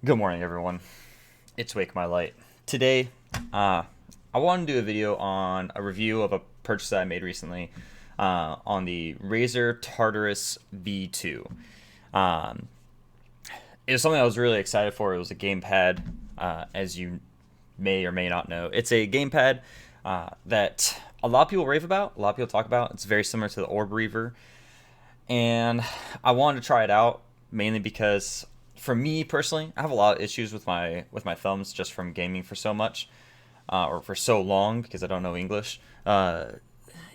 Good morning, everyone. It's Wake My Light. Today, I want to do a video on a review of a purchase that I made recently on the Razer Tartarus V2. Um, it was something I was really excited for. It was a gamepad, as you may or may not know. It's a gamepad that a lot of people rave about, a lot of people talk about. It's very similar to the Orb Reaver, and I wanted to try it out mainly because for me personally, I have a lot of issues with my thumbs just from gaming for so much or for so long because I don't know English.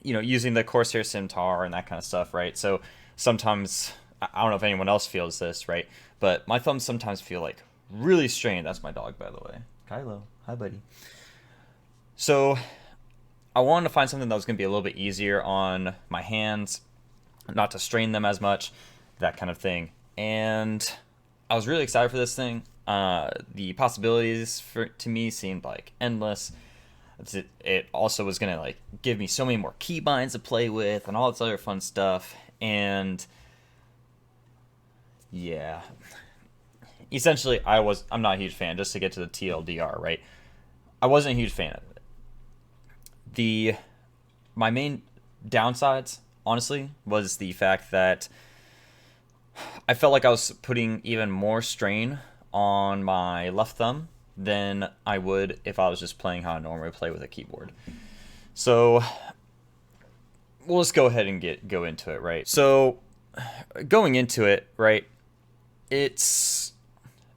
Using the Corsair Scimitar and that kind of stuff, right? So sometimes I don't know if anyone else feels this, right? But my thumbs sometimes feel like really strained. That's my dog, by the way. Kylo, hi, buddy. So I wanted to find something that was going to be a little bit easier on my hands, not to strain them as much, that kind of thing. And I was really excited for this thing. The possibilities to me seemed like endless. It also was gonna like give me so many more keybinds to play with and all this other fun stuff. And yeah, essentially, I'm not a huge fan. Just to get to the TLDR, right? I wasn't a huge fan of it. The My main downsides, honestly, was the fact that I felt like I was putting even more strain on my left thumb than I would if I was just playing how I normally play with a keyboard. So we'll just go ahead and go into it, right? So going into it, right, it's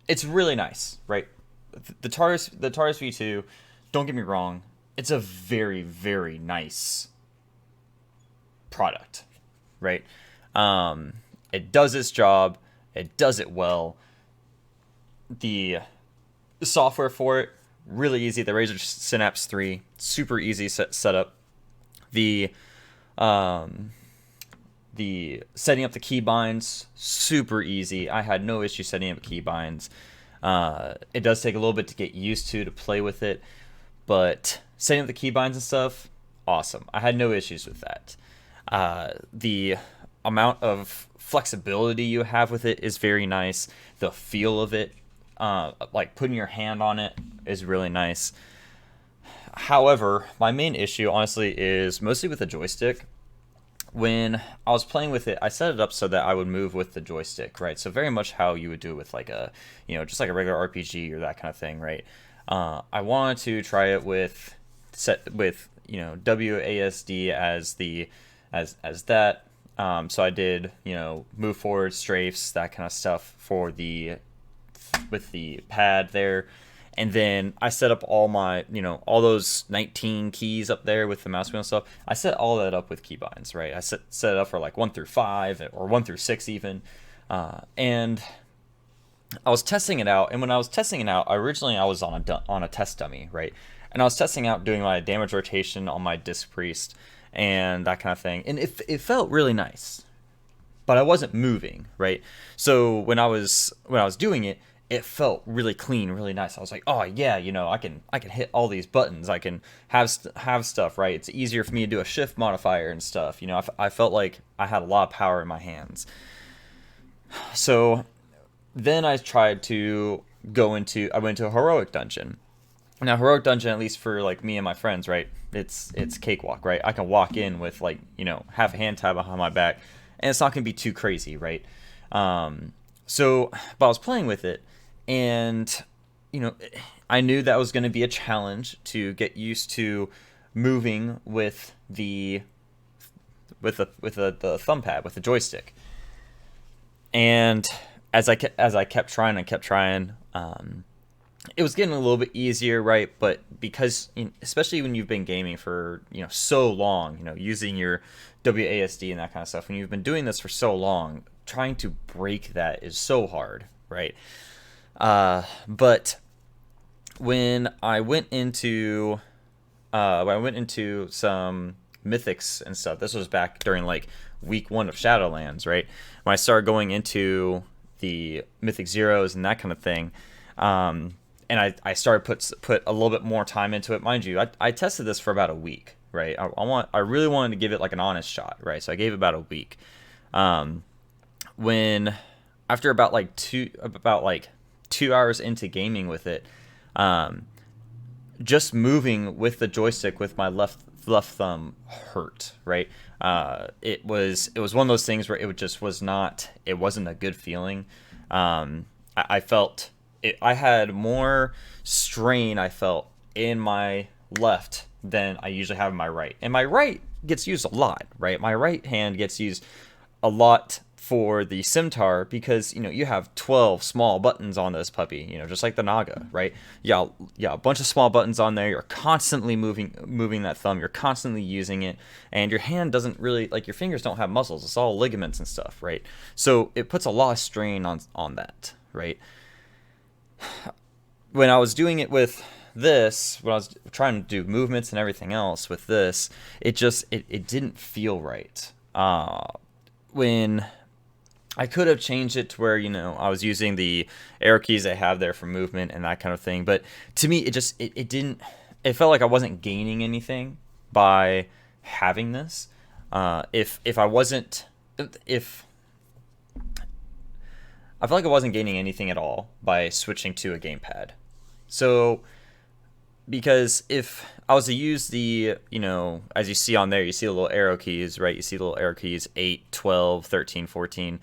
it's really nice, right? The Taurus V2, don't get me wrong, it's a very, very nice product, right? Um, it does its job. It does it well. The software for it really easy. The Razer Synapse 3, super easy setup. The um, the setting up the keybinds, super easy. I had no issue setting up keybinds. It does take a little bit to get used to play with it, but setting up the keybinds and stuff, awesome. I had no issues with that. The amount of flexibility you have with it is very nice. The feel of it, like putting your hand on it, is really nice. However, my main issue, honestly, is mostly with the joystick. When I was playing with it, I set it up so that I would move with the joystick, right? So very much how you would do it with like just like a regular RPG or that kind of thing, right? I wanted to try it with WASD as the as that. So I did move forward, strafes, that kind of stuff for the with the pad there. And then I set up all my, all those 19 keys up there with the mouse wheel and stuff. I set all that up with keybinds, right? I set it up for like 1 through 5 or 1 through 6 even. And I was testing it out. And when I was testing it out, originally I was on a test dummy, right? And I was testing out doing my damage rotation on my Disc Priest and that kind of thing. And it felt really nice, but I wasn't moving, right? So when I was doing it, it felt really clean, really nice. I was like, oh yeah, I can hit all these buttons. I can have stuff, right? It's easier for me to do a shift modifier and stuff. I felt like I had a lot of power in my hands. So then I tried to I went to a heroic dungeon. Now heroic dungeon, at least for like me and my friends, right? It's cakewalk, right? I can walk in with like have a hand tie behind my back, and it's not gonna be too crazy, right? But I was playing with it, and you know, I knew that was gonna be a challenge to get used to moving with the thumb pad with the joystick. And as I kept trying and kept trying, it was getting a little bit easier, right? But because, especially when you've been gaming for so long, using your WASD and that kind of stuff, when you've been doing this for so long, trying to break that is so hard, right? But when I went into some mythics and stuff, this was back during like week 1 of Shadowlands, right? When I started going into the mythic zeros and that kind of thing. And I started put a little bit more time into it. Mind you, I tested this for about a week, right? I really wanted to give it like an honest shot, right? So I gave it about a week. When after about like 2 hours into gaming with it, just moving with the joystick with my left thumb hurt, right? It was one of those things where it just was not, it wasn't a good feeling. I felt it, I had more strain, I felt, in my left than I usually have in my right. And my right gets used a lot, right? My right hand gets used a lot for the scimitar because, you know, you have 12 small buttons on this puppy, you know, just like the Naga, right? Yeah, a bunch of small buttons on there. You're constantly moving that thumb. You're constantly using it, and your hand doesn't really, like, your fingers don't have muscles. It's all ligaments and stuff, right? So it puts a lot of strain on that, right? When I was doing it with this, when I was trying to do movements and everything else with this, it didn't feel right. When I could have changed it to where, you know, I was using the arrow keys I have there for movement and that kind of thing, but to me it didn't, it felt like I wasn't gaining anything by having this. If I feel like I wasn't gaining anything at all by switching to a gamepad. So, because if I was to use the, you know, as you see on there, you see the little arrow keys, right? You see the little arrow keys, 8, 12, 13, 14.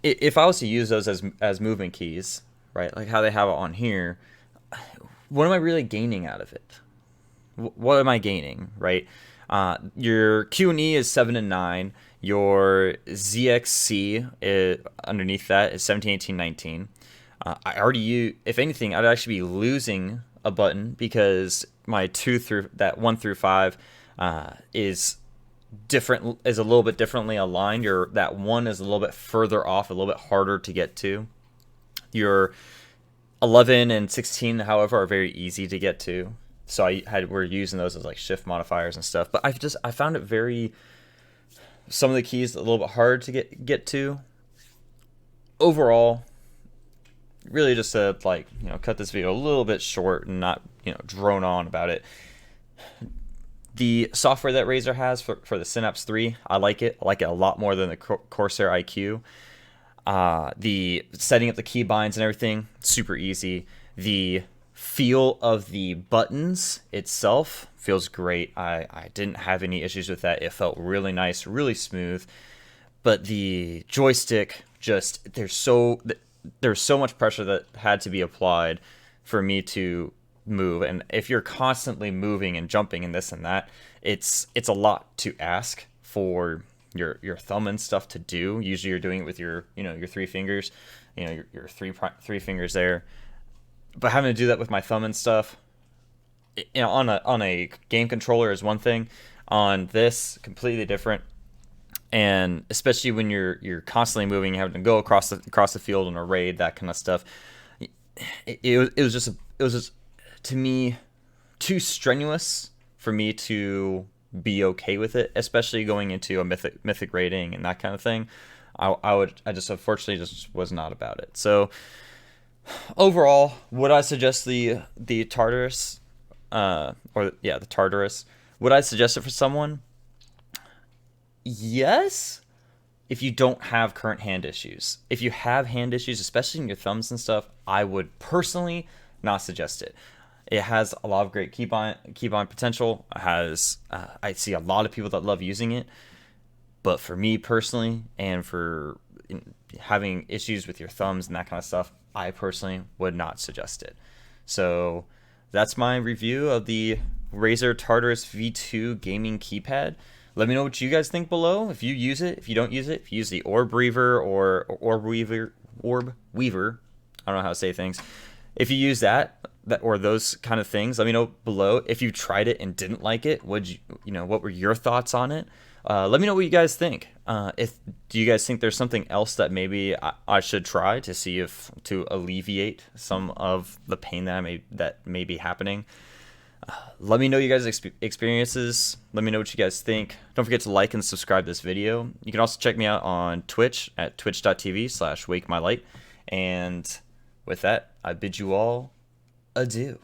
If I was to use those as movement keys, right, like how they have it on here, what am I really gaining out of it? What am I gaining, right? Your Q and E is 7 and 9. Your ZXC underneath that is 17, 18, 19. I already use, if anything, I'd actually be losing a button because my 1 through 5 is a little bit differently aligned. That 1 is a little bit further off, a little bit harder to get to. Your 11 and 16, however, are very easy to get to. So we're using those as like shift modifiers and stuff. But I found it some of the keys a little bit hard to get to. Overall, really just to, like, you know, cut this video a little bit short and not, you know, drone on about it. The software that Razer has for the Synapse 3, I like it. I like it a lot more than the Corsair IQ. The setting up the keybinds and everything, super easy. The feel of the buttons itself feels great. I didn't have any issues with that. It felt really nice, really smooth. But the joystick, just there's so much pressure that had to be applied for me to move. And if you're constantly moving and jumping and this and that, it's a lot to ask for your thumb and stuff to do. Usually you're doing it with your 3 fingers, you know, your three fingers there. But having to do that with my thumb and stuff, you know, on a game controller is one thing. On this, completely different. And especially when you're constantly moving, you have to go across the field on a raid, that kind of stuff. It was just to me too strenuous for me to be okay with it, especially going into a mythic rating and that kind of thing. I just unfortunately just was not about it. So overall, would I suggest the Tartarus, the Tartarus? Would I suggest it for someone? Yes, if you don't have current hand issues. If you have hand issues, especially in your thumbs and stuff, I would personally not suggest it. It has a lot of great keybind potential. It has I see a lot of people that love using it, but for me personally, and for having issues with your thumbs and that kind of stuff, I personally would not suggest it. So that's my review of the Razer Tartarus V2 gaming keypad. Let me know what you guys think below. If you use it, if you don't use it, if you use the Orb Weaver or Orb Weaver, I don't know how to say things. If you use that or those kind of things, let me know below. If you tried it and didn't like it, what were your thoughts on it? Let me know what you guys think. Do you guys think there's something else that maybe I should try to see to alleviate some of the pain that may be happening? Let me know you guys' experiences. Let me know what you guys think. Don't forget to like and subscribe this video. You can also check me out on Twitch at twitch.tv/wakemylight. And with that, I bid you all adieu.